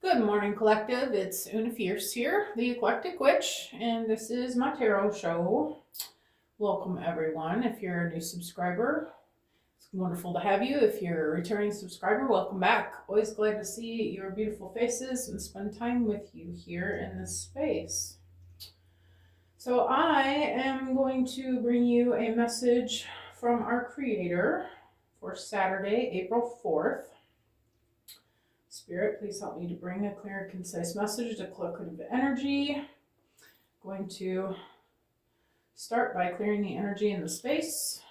Good morning, Collective. It's Una Fierce here, the Eclectic Witch, and this is my tarot show. Welcome, everyone. If you're a new subscriber, it's wonderful to have you. If you're a returning subscriber, welcome back. Always glad to see your beautiful faces and spend time with you here in this space. So, I am going to bring you a message from our Creator for Saturday, April 4th. Spirit, please help me to bring a clear and concise message to collective energy. I'm going to start by clearing the energy in the space.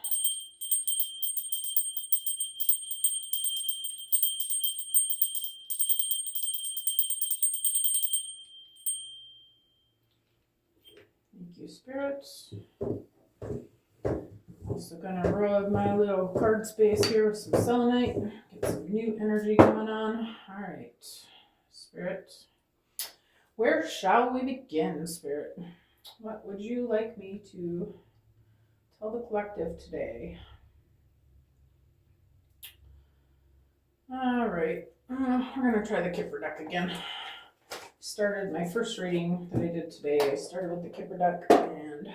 Thank you, Spirit. Also gonna rub my little card space here with some selenite, get some new energy going on. All right, Spirit. Where shall we begin, Spirit? What would you like me to tell the collective today? All right, we're gonna try the Kipper deck again. Started my first reading that I did today. I started with the Kipper deck, and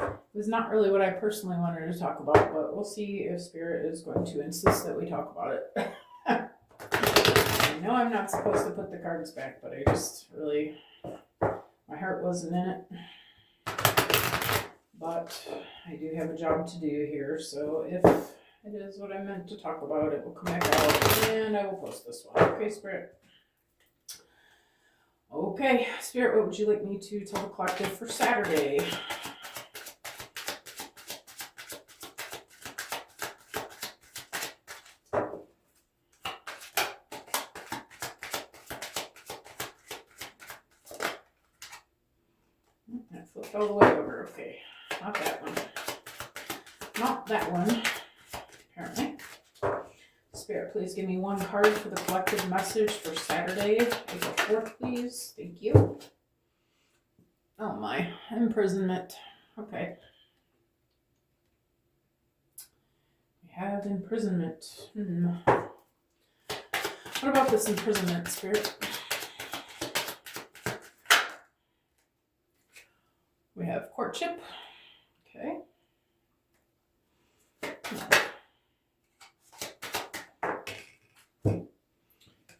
it was not really what I personally wanted to talk about, but we'll see if Spirit is going to insist that we talk about it. I know I'm not supposed to put the cards back, but I just really, my heart wasn't in it. But I do have a job to do here, so if it is what I meant to talk about, it will come back out, and I will post this one. Okay, Spirit? Okay, Spirit, what would you like me to tell the collective for Saturday? That flipped all the way over. Okay, not that one. Not that one, apparently. Spirit, please give me one card for the collective message for Saturday, April 4th, please. Thank you. Oh my, imprisonment. Okay. We have imprisonment. What about this imprisonment, Spirit? We have courtship. Okay.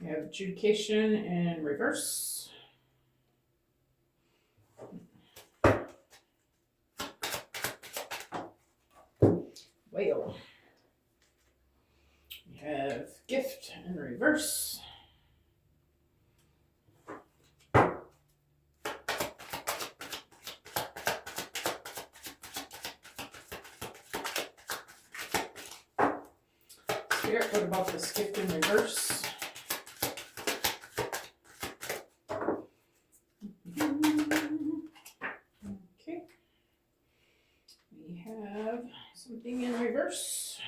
We have adjudication in reverse. Whale. We have gift in reverse. Spirit, what about this gift in reverse? Okay. We have something in reverse.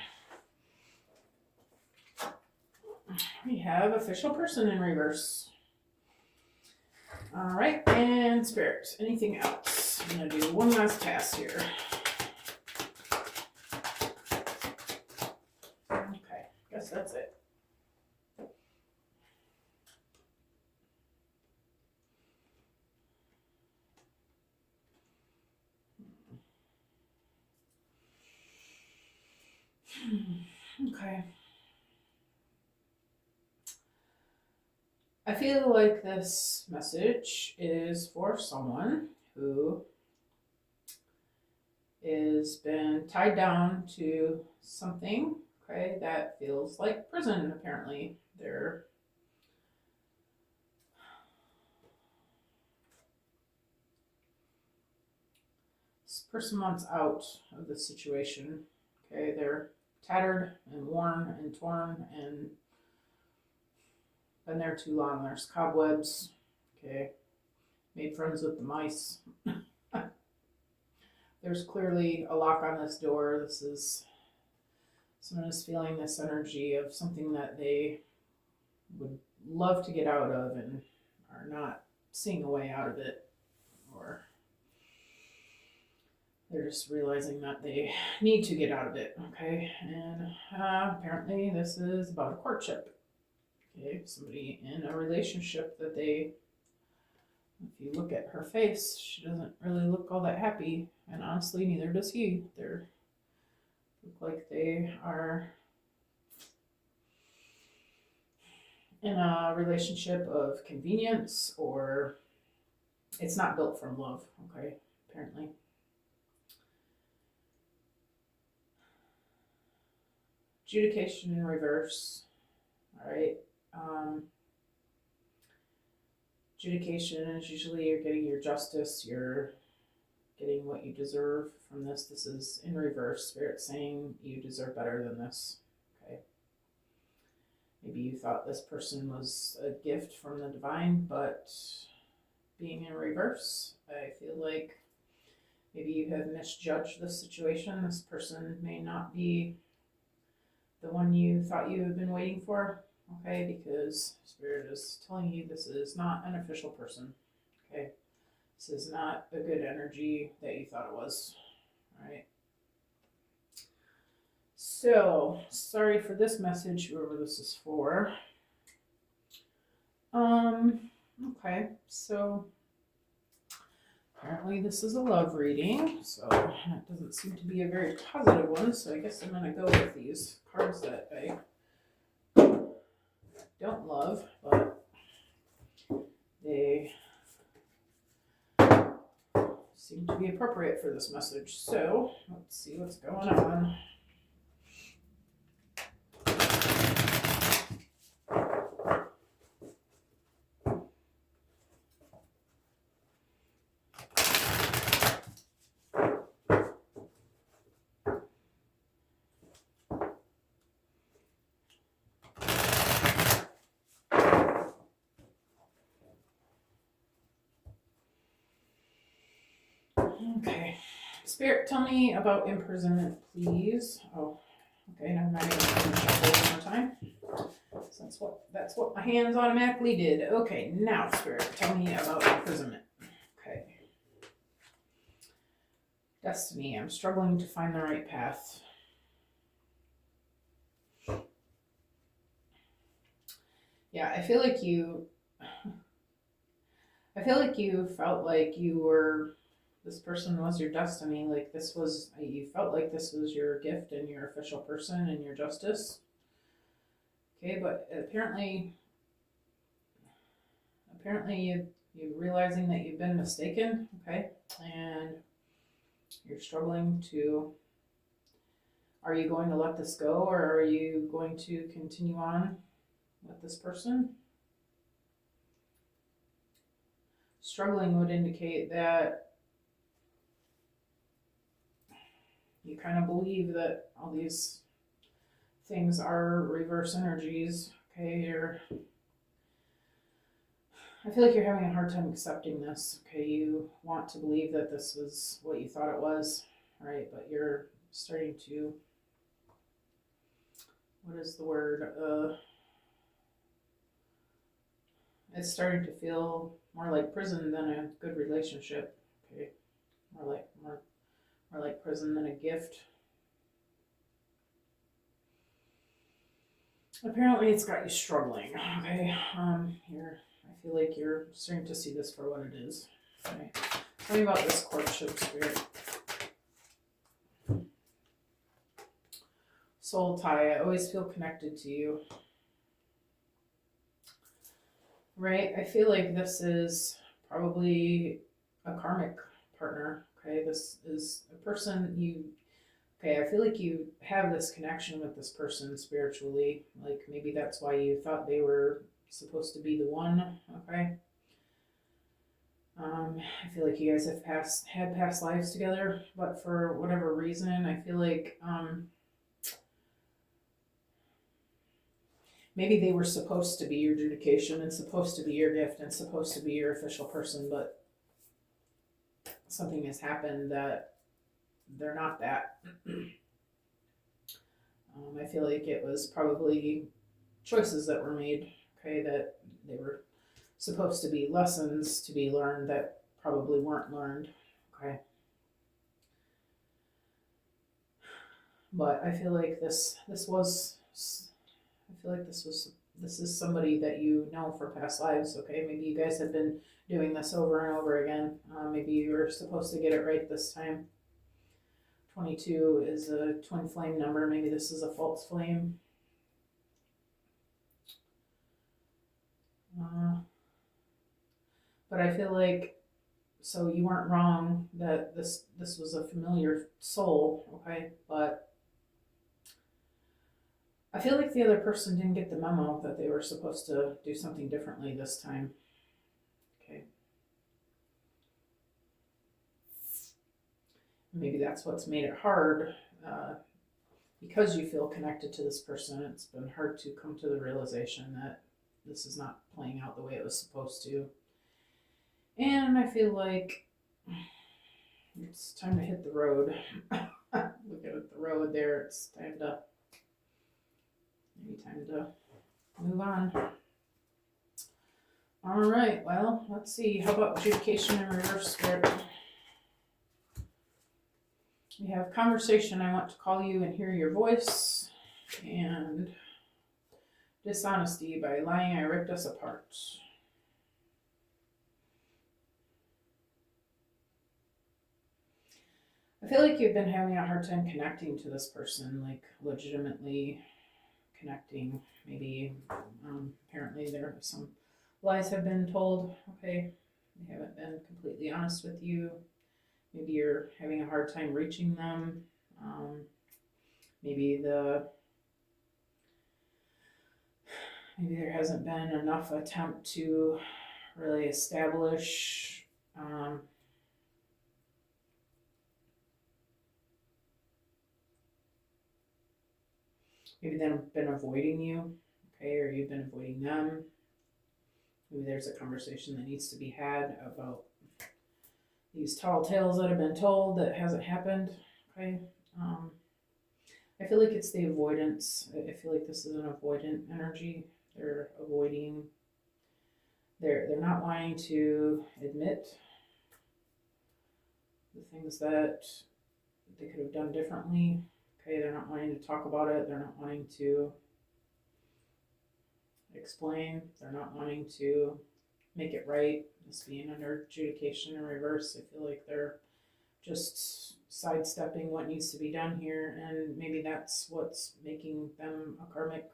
We have official person in reverse. All right, and Spirit, anything else? I'm going to do one last pass here. Okay, guess that's it. Okay. I feel like this message is for someone who has been tied down to something, okay, that feels like prison, apparently. This person wants out of the situation, okay? They're tattered and worn and torn and been there too long. There's cobwebs, okay? Made friends with the mice. There's clearly a lock on this door. Someone is feeling this energy of something that they would love to get out of and are not seeing a way out of it, or they're just realizing that they need to get out of it, okay? And apparently this is about a courtship. Okay, somebody in a relationship that they, if you look at her face, she doesn't really look all that happy, and honestly, neither does he. They look like they are in a relationship of convenience, or it's not built from love, okay, apparently. Adjudication in reverse, all right. Adjudication is usually you're getting your justice, you're getting what you deserve from this. This is in reverse. Spirit saying you deserve better than this. Okay. Maybe you thought this person was a gift from the divine, but being in reverse, I feel like maybe you have misjudged the situation. This person may not be the one you thought you had been waiting for. Okay, because Spirit is telling you this is not an official person. Okay. This is not a good energy that you thought it was. All right. So, sorry for this message, whoever this is for. Okay, so apparently this is a love reading, so that doesn't seem to be a very positive one, so I guess I'm gonna go with these cards that I don't love, but they seem to be appropriate for this message. So let's see what's going on. Okay. Spirit, tell me about imprisonment, please. Oh, okay, never mind. I'm going to shuffle one more time. So that's what my hands automatically did. Okay, now Spirit, tell me about imprisonment. Okay. Destiny, I'm struggling to find the right path. Yeah, I feel like you felt like you were, this person was your destiny. Like this was, you felt like this was your gift and your official person and your justice. Okay, but apparently you realizing that you've been mistaken. Okay, and you're struggling to, are you going to let this go, or are you going to continue on with this person? Struggling would indicate that you kind of believe that all these things are reverse energies. Okay, I feel like you're having a hard time accepting this. Okay, you want to believe that this was what you thought it was, right? But you're starting to, what is the word? It's starting to feel more like prison than a good relationship. Okay, more like prison than a gift. Apparently, it's got you struggling. Okay, I feel like you're starting to see this for what it is. Okay, tell me about this courtship, Spirit. Soul tie. I always feel connected to you. Right? I feel like this is probably a karmic partner. Okay, this is a person you. Okay, I feel like you have this connection with this person spiritually. Like maybe that's why you thought they were supposed to be the one. Okay. I feel like you guys have had past lives together, but for whatever reason, I feel like maybe they were supposed to be your adjudication and supposed to be your gift and supposed to be your official person, but something has happened that they're not that. I feel like it was probably choices that were made, okay, that they were supposed to be lessons to be learned that probably weren't learned, okay. But I feel like this was This is somebody that you know from past lives, okay? Maybe you guys have been doing this over and over again. Maybe you were supposed to get it right this time. 22 is a twin flame number. Maybe this is a false flame. But I feel like, so you weren't wrong that this was a familiar soul, okay? But I feel like the other person didn't get the memo that they were supposed to do something differently this time. Okay. Maybe that's what's made it hard. Because you feel connected to this person, it's been hard to come to the realization that this is not playing out the way it was supposed to. And I feel like it's time to hit the road. Look at the road there. It's time to move on. All right, well, let's see. How about adjudication in reverse, Spirit? We have conversation. I want to call you and hear your voice. And dishonesty. By lying, I ripped us apart. I feel like you've been having a hard time connecting to this person, like legitimately connecting. Maybe apparently there are some lies have been told. Okay, they haven't been completely honest with you. Maybe you're having a hard time reaching them. Maybe there hasn't been enough attempt to really establish maybe they've been avoiding you, okay, or you've been avoiding them. Maybe there's a conversation that needs to be had about these tall tales that have been told that hasn't happened, okay. I feel like it's the avoidance. I feel like this is an avoidant energy. They're avoiding. They're not wanting to admit the things that they could have done differently. Okay, they're not wanting to talk about it. They're not wanting to explain. They're not wanting to make it right. This being under adjudication in reverse, I feel like they're just sidestepping what needs to be done here, and maybe that's what's making them a karmic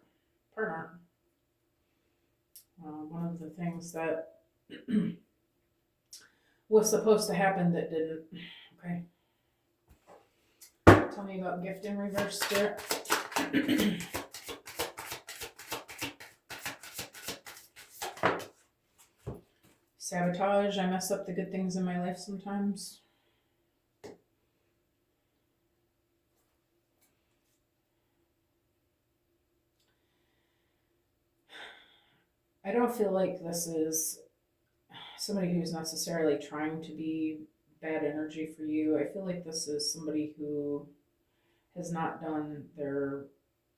partner. One of the things that was supposed to happen that didn't. Okay. Tell me about gift in reverse, Spirit. Sabotage. I mess up the good things in my life sometimes. I don't feel like this is somebody who's necessarily trying to be bad energy for you. I feel like this is somebody who has not done their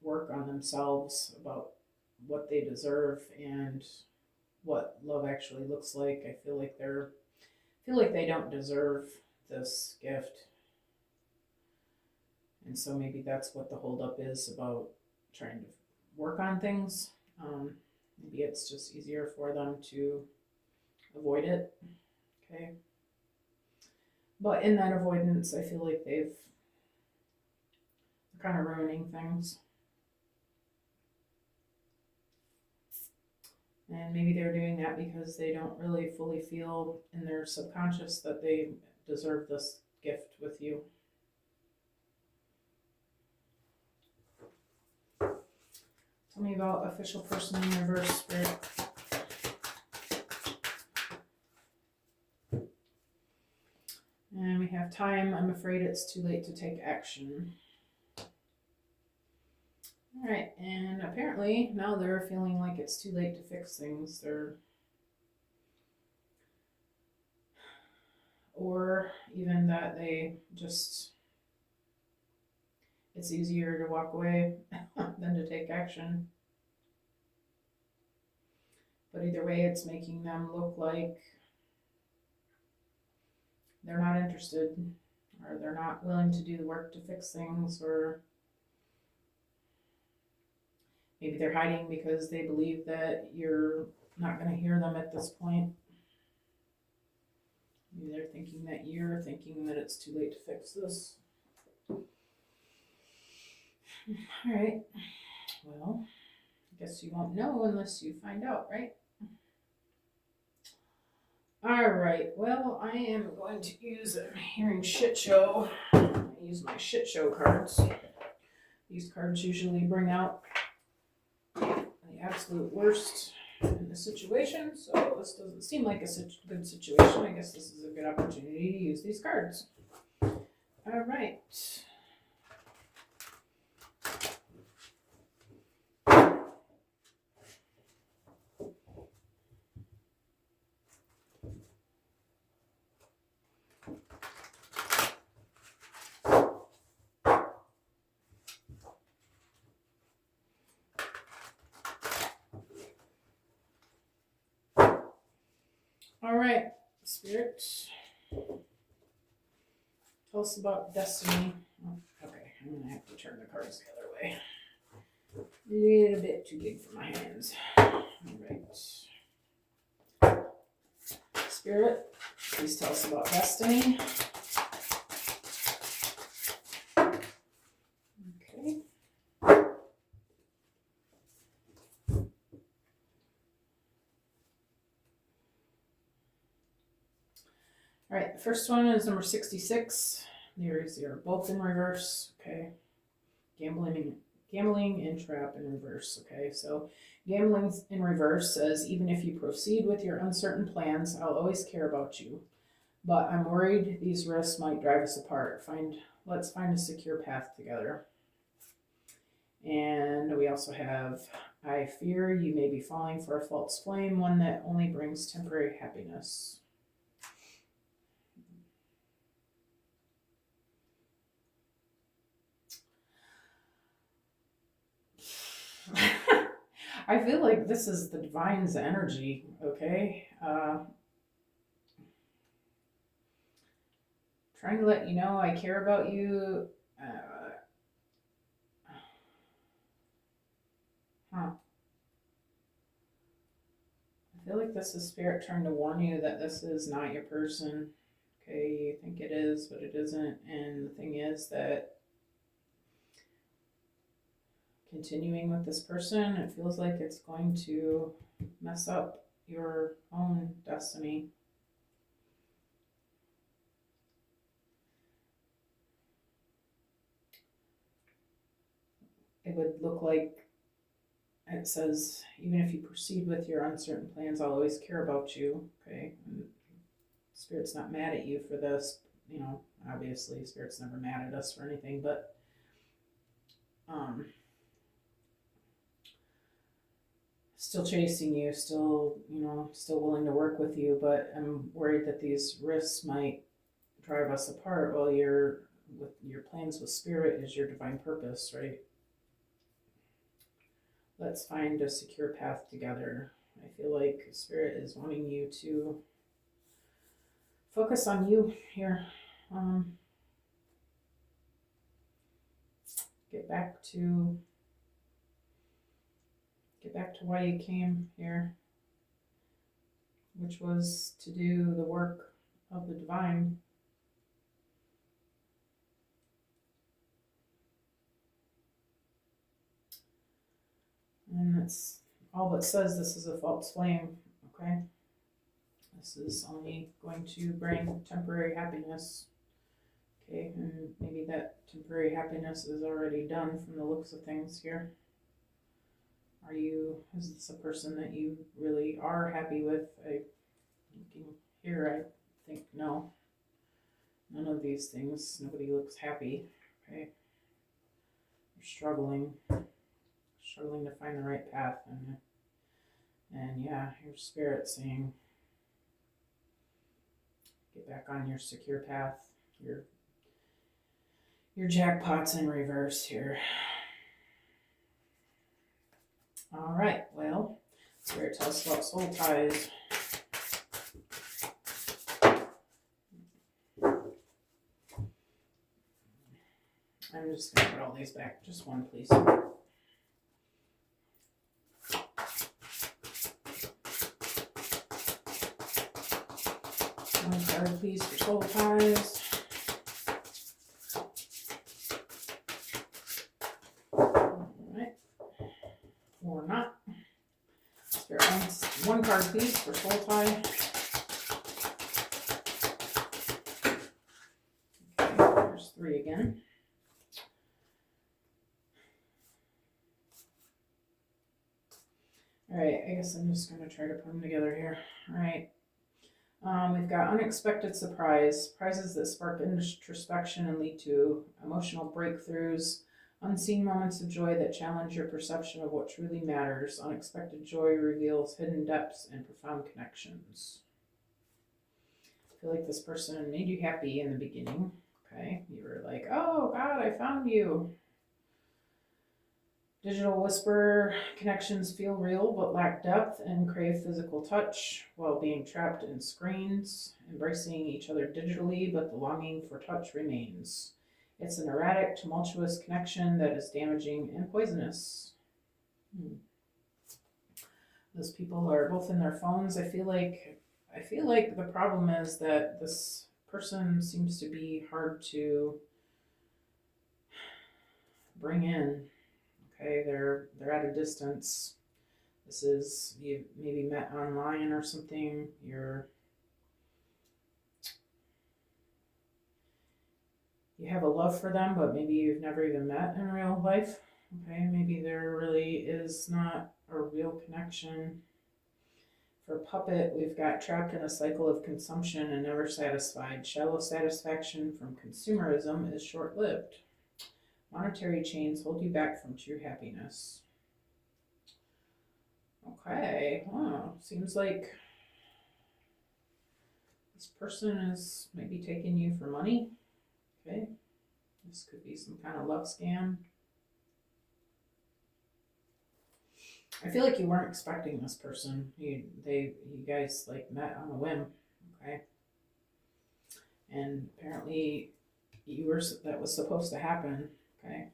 work on themselves about what they deserve and what love actually looks like. I feel like they don't deserve this gift. And so maybe that's what the holdup is about trying to work on things. Maybe it's just easier for them to avoid it. Okay. But in that avoidance, I feel like they're kind of ruining things. And maybe they're doing that because they don't really fully feel in their subconscious that they deserve this gift with you. Tell me about official person in reverse, Spirit. And we have time. I'm afraid it's too late to take action. All right, and apparently now they're feeling like it's too late to fix things. Or even that they just, it's easier to walk away than to take action. But either way, it's making them look like they're not interested, or they're not willing to do the work to fix things, or Maybe they're hiding because they believe that you're not going to hear them at this point. Maybe they're thinking that you're thinking that it's too late to fix this. All right. Well, I guess you won't know unless you find out, right? All right. Well, I am going to use a hearing shit show. I use my shit show cards. These cards usually bring out the absolute worst in the situation, so this doesn't seem like a good situation. I guess this is a good opportunity to use these cards. All right. All right, Spirit. Tell us about destiny. Oh, okay, I'm going to have to turn the cards the other way. A little bit too big for my hands. All right. Spirit, please tell us about destiny. Okay. All right, the first one is number 66. They're both in reverse. Okay. Gambling and trap in reverse. Okay, so gambling in reverse says, even if you proceed with your uncertain plans, I'll always care about you. But I'm worried these risks might drive us apart. Let's find a secure path together. And we also have, I fear you may be falling for a false flame, one that only brings temporary happiness. I feel like this is the divine's energy, okay? Trying to let you know I care about you. I feel like this is Spirit trying to warn you that this is not your person. Okay, you think it is, but it isn't. And the thing is that continuing with this person, it feels like it's going to mess up your own destiny. It would look like it says, even if you proceed with your uncertain plans, I'll always care about you. Okay, and Spirit's not mad at you for this. You know, obviously, Spirit's never mad at us for anything, but still chasing you, still willing to work with you, but I'm worried that these risks might drive us apart. Well, with your plans with Spirit is your divine purpose, right? Let's find a secure path together. I feel like Spirit is wanting you to focus on you here. Get back to why you came here, which was to do the work of the divine. And that's all that says this is a false flame, okay? This is only going to bring temporary happiness, okay? And maybe that temporary happiness is already done from the looks of things here. Is this a person that you really are happy with? I think no. None of these things. Nobody looks happy, okay? You're struggling to find the right path, and yeah, your Spirit saying, get back on your secure path. Your jackpot's in reverse here. All right, well, Spirit tells us about soul ties. I'm just going to put all these back. Just one, please. One card, please, for soul ties. Alright. Or not. Spirit lines. One card, please, for soul tie. Okay, there's 3 again. Alright, I guess I'm just going to try to put them together here. Alright. We've got unexpected surprises that spark introspection and lead to emotional breakthroughs, unseen moments of joy that challenge your perception of what truly matters. Unexpected joy reveals hidden depths and profound connections. I feel like this person made you happy in the beginning. Okay, you were like, oh God, I found you. Digital whisper connections feel real but lack depth and crave physical touch while being trapped in screens, embracing each other digitally, but the longing for touch remains. It's an erratic, tumultuous connection that is damaging and poisonous. Those people are both in their phones. I feel like the problem is that this person seems to be hard to bring in. Okay, they're at a distance. This is, you maybe met online or something. You have a love for them, but maybe you've never even met in real life. Okay, maybe there really is not a real connection. For puppet, we've got trapped in a cycle of consumption and never satisfied. Shallow satisfaction from consumerism is short-lived. Monetary chains hold you back from true happiness. Okay, seems like this person is maybe taking you for money. Okay, this could be some kind of love scam. I feel like you weren't expecting this person. You guys like met on a whim. Okay, and apparently that was supposed to happen. Okay.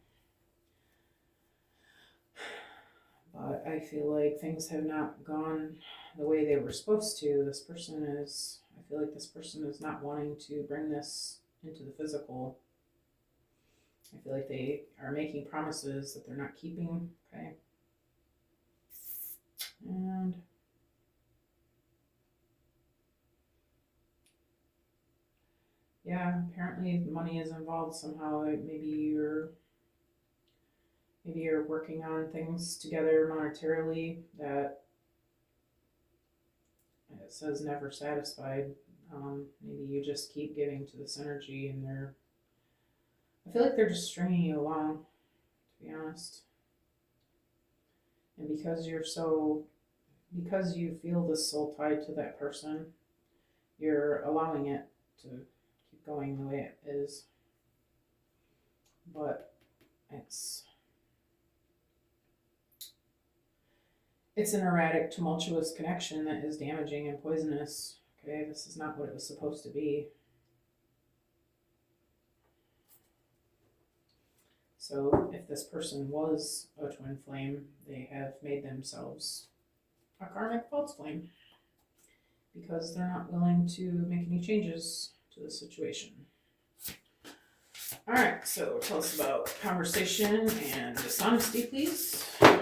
But I feel like things have not gone the way they were supposed to. I feel like this person is not wanting to bring this into the physical. I feel like they are making promises that they're not keeping. Okay. And yeah, apparently money is involved somehow. Maybe you're working on things together monetarily that it says never satisfied. Maybe you just keep giving to this energy and I feel like they're just stringing you along, to be honest. And because you feel this soul tied to that person, you're allowing it to keep going the way it is. But it's an erratic, tumultuous connection that is damaging and poisonous. Okay, this is not what it was supposed to be. So if this person was a twin flame, they have made themselves a karmic false flame because they're not willing to make any changes to the situation. All right, so tell us about conversation and dishonesty, please. Well,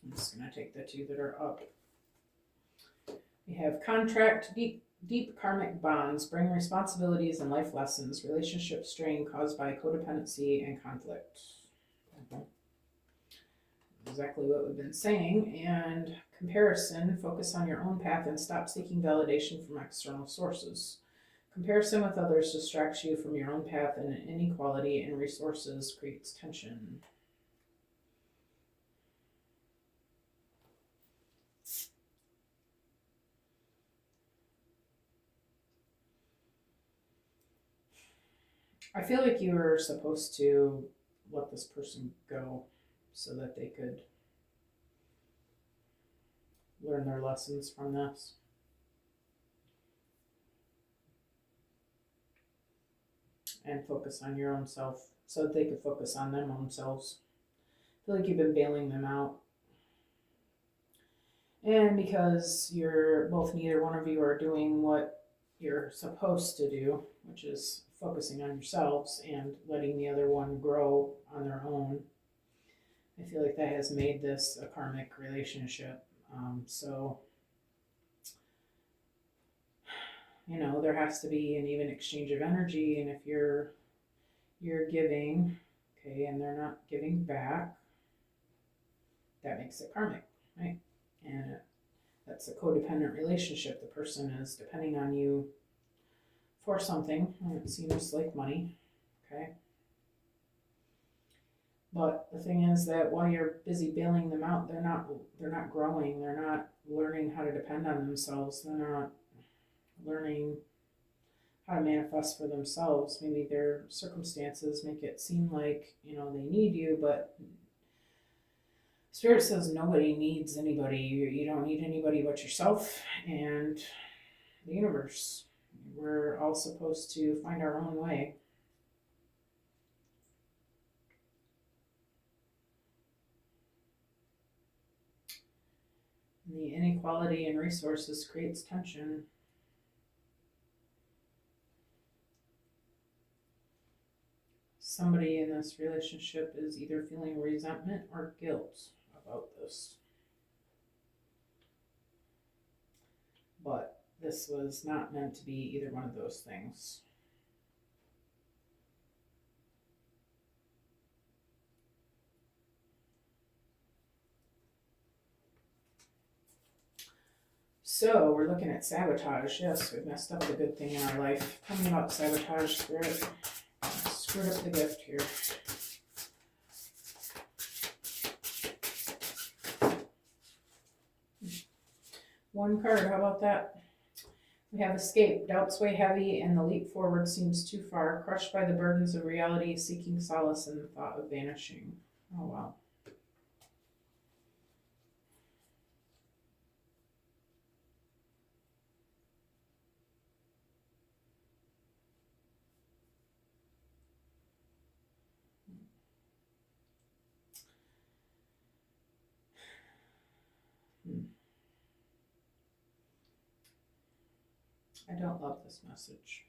I'm just going to take the 2 that are up. We have contract, deep karmic bonds bring responsibilities and life lessons, relationship strain caused by codependency and conflict. Exactly what we've been saying. And comparison, focus on your own path and stop seeking validation from external sources. Comparison with others distracts you from your own path, and inequality in resources creates tension. I feel like you were supposed to let this person go so that they could learn their lessons from this. And focus on your own self so that they could focus on their own selves. I feel like you've been bailing them out. And because you're both, neither one of you are doing what you're supposed to do, which is focusing on yourselves and letting the other one grow on their own, I feel like that has made this a karmic relationship. So, there has to be an even exchange of energy, and if you're giving, okay, and they're not giving back, that makes it karmic, right? And that's a codependent relationship. The person is depending on you for something, and it seems like money, okay? But the thing is that while you're busy bailing them out, they're not growing. They're not learning how to depend on themselves. They're not learning how to manifest for themselves. Maybe their circumstances make it seem like, they need you, but Spirit says nobody needs anybody. You don't need anybody but yourself and the universe. We're all supposed to find our own way. And the inequality in resources creates tension. Somebody in this relationship is either feeling resentment or guilt about this. But this was not meant to be either one of those things. So we're looking at sabotage. Yes, we've messed up the good thing in our life. Tell me about sabotage, Spirit. Screwed up the gift here. One card, how about that? We have escape. Doubts weigh heavy and the leap forward seems too far. Crushed by the burdens of reality, seeking solace in the thought of vanishing. Oh, wow. I don't love this message.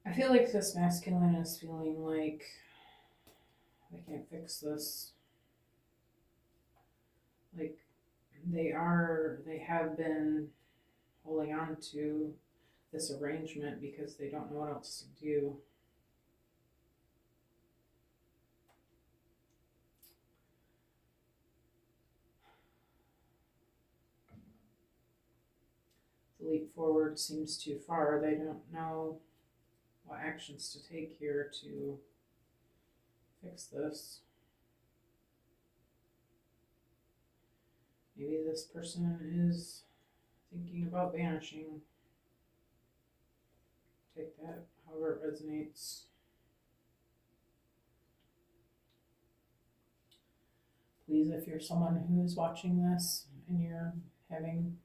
I feel like this masculine is feeling like they can't fix this. Like they have been holding on to this arrangement because they don't know what else to do. The leap forward seems too far. They don't know what actions to take here to fix this. Maybe this person is thinking about vanishing. Take that however it resonates. Please, if you're someone who's watching this and you're having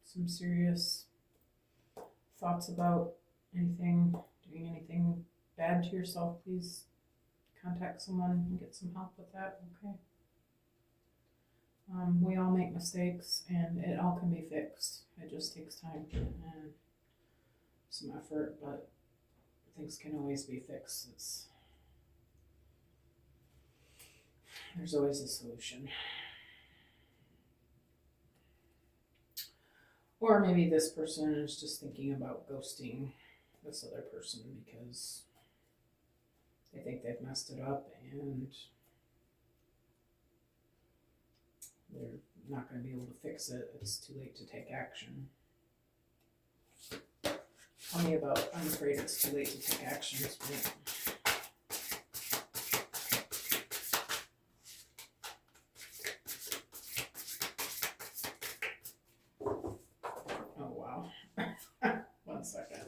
some serious thoughts about anything, doing anything bad to yourself, please contact someone and get some help with that, okay? We all make mistakes and it all can be fixed. It just takes time and some effort, but things can always be fixed. There's always a solution. Or maybe this person is just thinking about ghosting this other person because they think they've messed it up and they're not going to be able to fix it. It's too late to take action. Tell me about, I'm afraid it's too late to take action. Oh, wow. 1 second.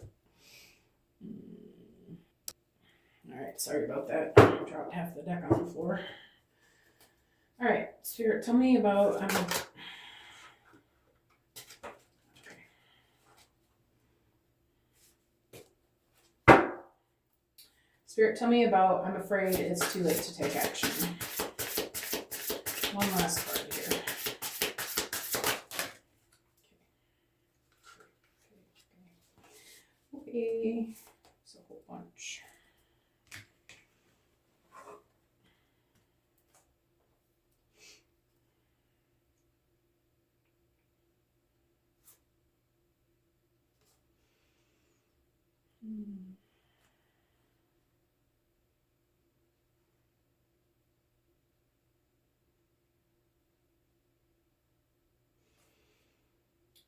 All right, sorry about that. I dropped half the deck on the floor. All right, Spirit, tell me about, Spirit, tell me about, I'm afraid it's too late to take action. one last card here. Okay, it's a whole bunch.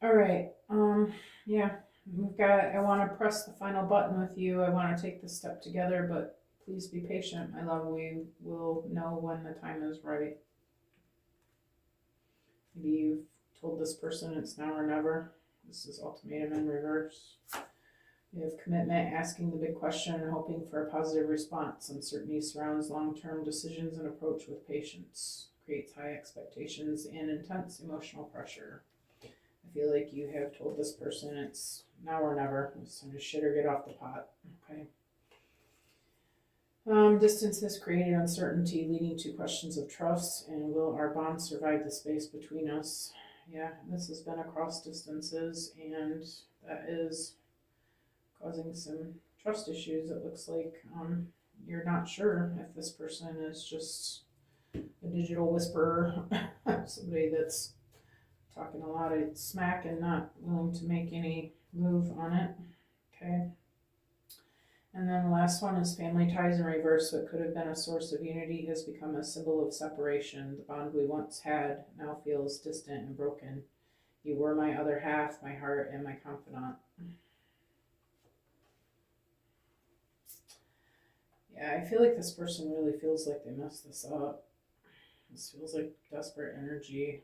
All right. Yeah, I want to press the final button with you. I want to take this step together, but please be patient, my love. We will know when the time is right. Maybe you've told this person it's now or never. This is ultimatum in reverse. You have commitment, asking the big question and hoping for a positive response. Uncertainty surrounds long-term decisions and approach with patience. Creates high expectations and intense emotional pressure. I feel like you have told this person it's now or never. It's time to shit or get off the pot. Okay. Distance has created uncertainty, leading to questions of trust, and will our bond survive the space between us? Yeah, this has been across distances, and that is causing some trust issues. It looks like you're not sure if this person is just a digital whisperer, somebody that's talking a lot of smack and not willing to make any move on it. Okay. And then the last one is family ties in reverse. What could have been a source of unity has become a symbol of separation. The bond we once had now feels distant and broken. You were my other half, my heart, and my confidant. Yeah, I feel like this person really feels like they messed this up. This feels like desperate energy.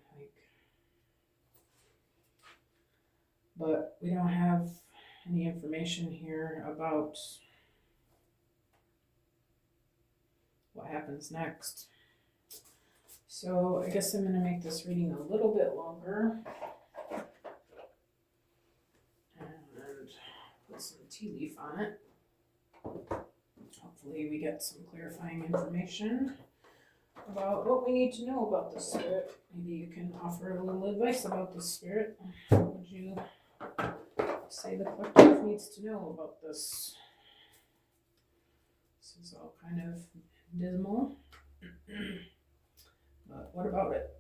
But we don't have any information here about what happens next. So I guess I'm going to make this reading a little bit longer and put some tea leaf on it. Hopefully we get some clarifying information about what we need to know about the spirit. Maybe you can offer a little advice about the spirit. What would you say the collective needs to know about this? This is all kind of dismal. But what about it?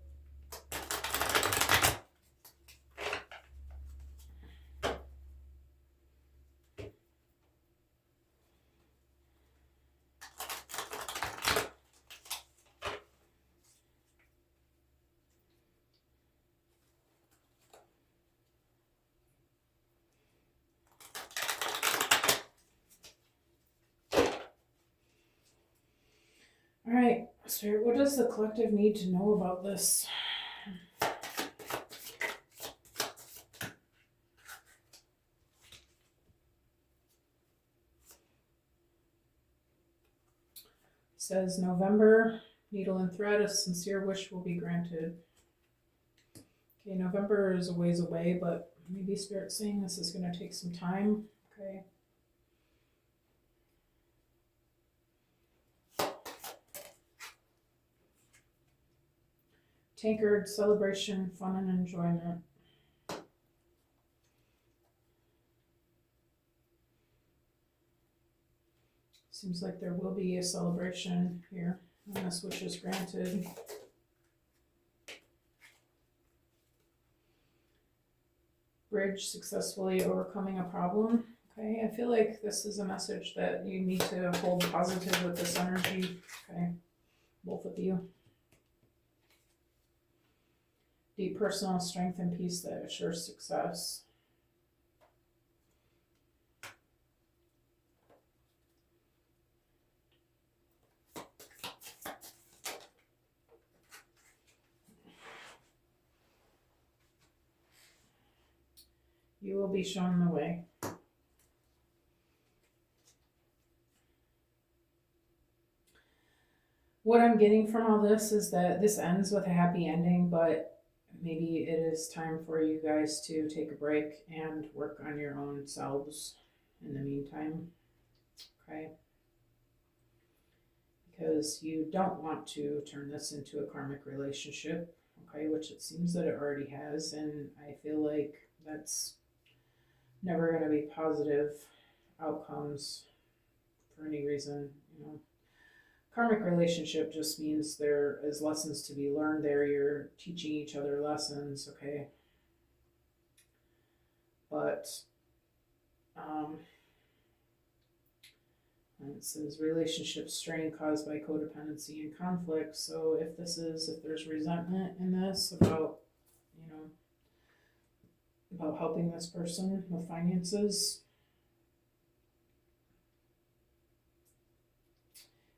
All right, Spirit, what does the collective need to know about this? It says November, needle and thread, a sincere wish will be granted. Okay, November is a ways away, but maybe Spirit's saying this is going to take some time. Okay. Tankard, celebration, fun and enjoyment. Seems like there will be a celebration here when this wish is granted. Bridge, successfully overcoming a problem. Okay, I feel like this is a message that you need to hold positive with this energy. Okay, both of you. Deep personal strength and peace that assures success. You will be shown the way. What I'm getting from all this is that this ends with a happy ending, but maybe it is time for you guys to take a break and work on your own selves in the meantime. Okay? because you don't want to turn this into a karmic relationship, okay, which it seems that it already has, and I feel like that's never going to be positive outcomes for any reason, you know. Karmic relationship just means there is lessons to be learned there. You're teaching each other lessons, okay? But and it says relationship strain caused by codependency and conflict. So if there's resentment in this about, you know, about helping this person with finances,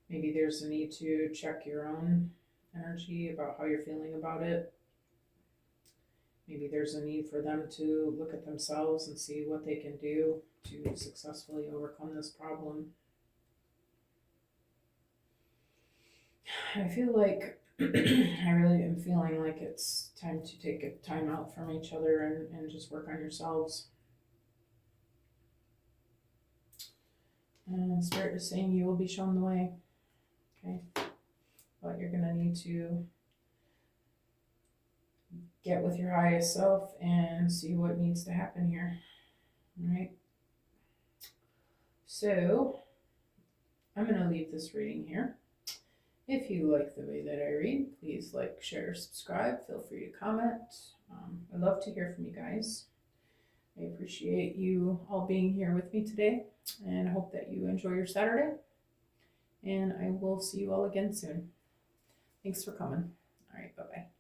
maybe there's a need to check your own energy about how you're feeling about it. Maybe there's a need for them to look at themselves and see what they can do to successfully overcome this problem. I feel like I really am feeling like it's time to take a time out from each other and just work on yourselves. And Spirit is saying you will be shown the way. Okay. But you're going to need to get with your highest self and see what needs to happen here. All right. So I'm going to leave this reading here. If you like the way that I read, please like, share, subscribe. Feel free to comment. I'd love to hear from you guys. I appreciate you all being here with me today, and I hope that you enjoy your Saturday. And I will see you all again soon. Thanks for coming. All right, bye-bye.